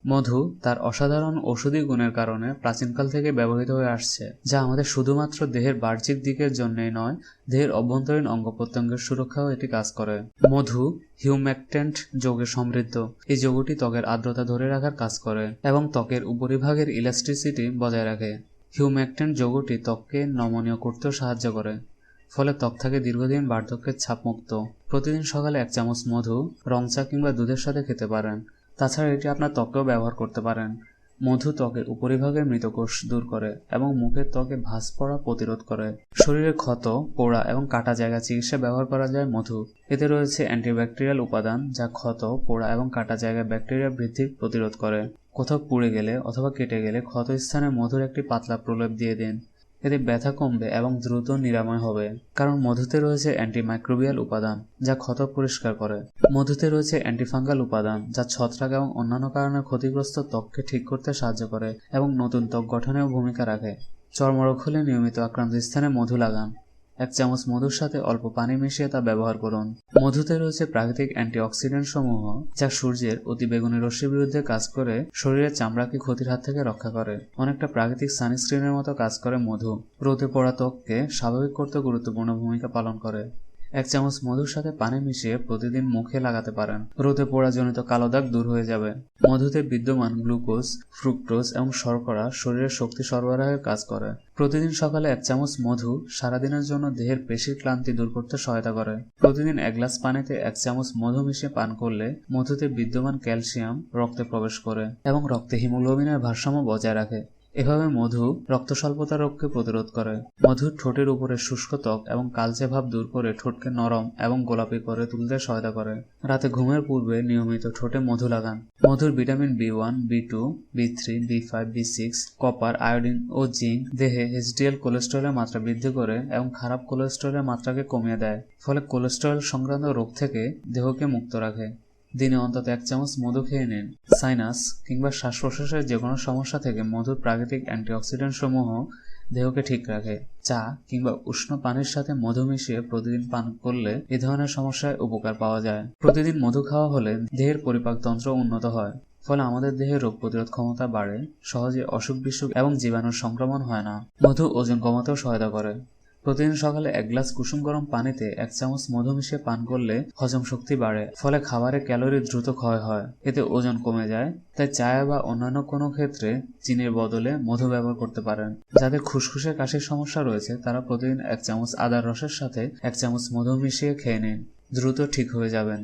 মধু তার অসাধারণ ঔষধি গুণের কারণে প্রাচীনকাল থেকে ব্যবহৃত হয়ে আসছে, যা আমাদের শুধুমাত্র দেহের বাহ্যিক দিকের জন্যই নয়, দেহের অভ্যন্তরীণ অঙ্গ প্রত্যঙ্গের সুরক্ষাও এটি কাজ করে। মধু হিউমেকট্যান্ট যৌগে সমৃদ্ধ। এই যৌগটি ত্বকের আর্দ্রতা ধরে রাখার কাজ করে এবং ত্বকের উপরিভাগের ইলাস্টিসিটি বজায় রাখে। হিউমেকট্যান্ট যৌগটি ত্বককে নমনীয় করতেও সাহায্য করে, ফলে ত্বক থাকে দীর্ঘদিন বার্ধক্যের ছাপমুক্ত। প্রতিদিন সকালে 1 চামচ মধু রং চা কিংবা দুধের সাথে খেতে পারেন। তাছাড়া এটি আপনার ত্বকেও ব্যবহার করতে পারেন। মধু ত্বকের উপরিভাগের মৃত কোষ দূর করে এবং মুখের ত্বকে ভাঁজ পড়া প্রতিরোধ করে। শরীরে ক্ষত, পোড়া এবং কাটা জায়গা চিকিৎসায় ব্যবহার করা যায় মধু। এতে রয়েছে অ্যান্টিব্যাকটেরিয়াল উপাদান, যা ক্ষত, পোড়া এবং কাটা জায়গায় ব্যাকটেরিয়া বৃদ্ধি প্রতিরোধ করে। কোথাও পুড়ে গেলে অথবা কেটে গেলে ক্ষত স্থানে মধুর একটি পাতলা প্রলেপ দিয়ে দিন। এতে ব্যথা কমবে এবং দ্রুত নিরাময় হবে, কারণ মধুতে রয়েছে অ্যান্টিমাইক্রোবিয়াল উপাদান, যা ক্ষত পরিষ্কার করে। মধুতে রয়েছে অ্যান্টিফাঙ্গাল উপাদান, যা ছত্রাক এবং অন্যান্য কারণে ক্ষতিগ্রস্ত ত্বককে ঠিক করতে সাহায্য করে এবং নতুন ত্বক গঠনেও ভূমিকা রাখে। চর্মরোগ হলে নিয়মিত আক্রান্ত স্থানে মধু লাগান। 1 চামচ মধুর সাথে অল্প পানি মিশিয়ে তা ব্যবহার করুন। মধুতে রয়েছে প্রাকৃতিক অ্যান্টিঅক্সিডেন্ট সমূহ, যা সূর্যের অতিবেগুনি রশ্মির বিরুদ্ধে কাজ করে শরীরের চামড়াকে ক্ষতির হাত থেকে রক্ষা করে। অনেকটা প্রাকৃতিক সানস্ক্রিনের মতো কাজ করে মধু। রোদে পোড়া ত্বককে স্বাভাবিক করতে গুরুত্বপূর্ণ ভূমিকা পালন করে। 1 চামচ মধুর সাথে পানি মিশিয়ে প্রতিদিন মুখে লাগাতে পারেন। রোদে পোড়াজনিত কালো দাগ দূর হয়ে যাবে। মধুতে বিদ্যমান গ্লুকোজ, ফ্রুক্টোজ এবং শর্করা শরীরের শক্তি সরবরাহের কাজ করে। প্রতিদিন সকালে 1 চামচ মধু সারাদিনের জন্য দেহের পেশির ক্লান্তি দূর করতে সহায়তা করে। প্রতিদিন 1 গ্লাস পানিতে 1 চামচ মধু মিশিয়ে পান করলে মধুতে বিদ্যমান ক্যালসিয়াম রক্তে প্রবেশ করে এবং রক্তে হিমোগ্লোবিনের ভারসাম্য বজায় রাখে। এভাবে মধু রক্ত স্বল্পতা রোগকে প্রতিরোধ করে। মধু ঠোঁটের উপরে শুষ্ক ত্বক এবং কালচে ভাব দূর করে ঠোঁটকে নরম এবং গোলাপি করে তুলতে সহায়তা করে। রাতে ঘুমের পূর্বে নিয়মিত ঠোঁটে মধু লাগান। মধুর vitamin B1, B2, B3, B5, B6, copper, iodine ও জিঙ্ক দেহে HDL কোলেস্টেরলের মাত্রা বৃদ্ধি করে এবং খারাপ কোলেস্টেরলের মাত্রাকে কমিয়ে দেয়, ফলে কোলেস্টেরল সংক্রান্ত রোগ থেকে দেহকে মুক্ত রাখে। দিনে অন্তত 1 চামচ মধু খেয়ে নিন। সাইনাস কিংবা শ্বাস প্রশ্বাসের যে কোনো সমস্যা থেকে মধুর প্রাকৃতিক অ্যান্টিঅক্সিডেন্ট সমূহ দেহকে ঠিক রাখে। চা কিংবা উষ্ণ পানির সাথে মধু মিশিয়ে প্রতিদিন পান করলে এ ধরনের সমস্যায় উপকার পাওয়া যায়। প্রতিদিন মধু খাওয়া হলে দেহের পরিপাকতন্ত্র উন্নত হয়, ফলে আমাদের দেহের রোগ প্রতিরোধ ক্ষমতা বাড়ে, সহজে অসুখ বিসুখ এবং জীবাণুর সংক্রমণ হয় না। মধু ওজন কমাতেও সহায়তা করে। প্রতিদিন সকালে 1 গ্লাস কুসুম গরম পানিতে 1 চামচ মধু মিশিয়ে পান করলে হজম শক্তি বাড়ে, ফলে খাবারে ক্যালোরি দ্রুত ক্ষয় হয়। এতে ওজন কমে যায়। তাই চায়ে বা অন্যান্য কোনো ক্ষেত্রে চিনির বদলে মধু ব্যবহার করতে পারেন। যাদের খুসখুসে কাশির সমস্যা রয়েছে তারা প্রতিদিন 1 চামচ আদার রসের সাথে 1 চামচ মধু মিশিয়ে খেয়ে নিন। দ্রুত ঠিক হয়ে যাবেন।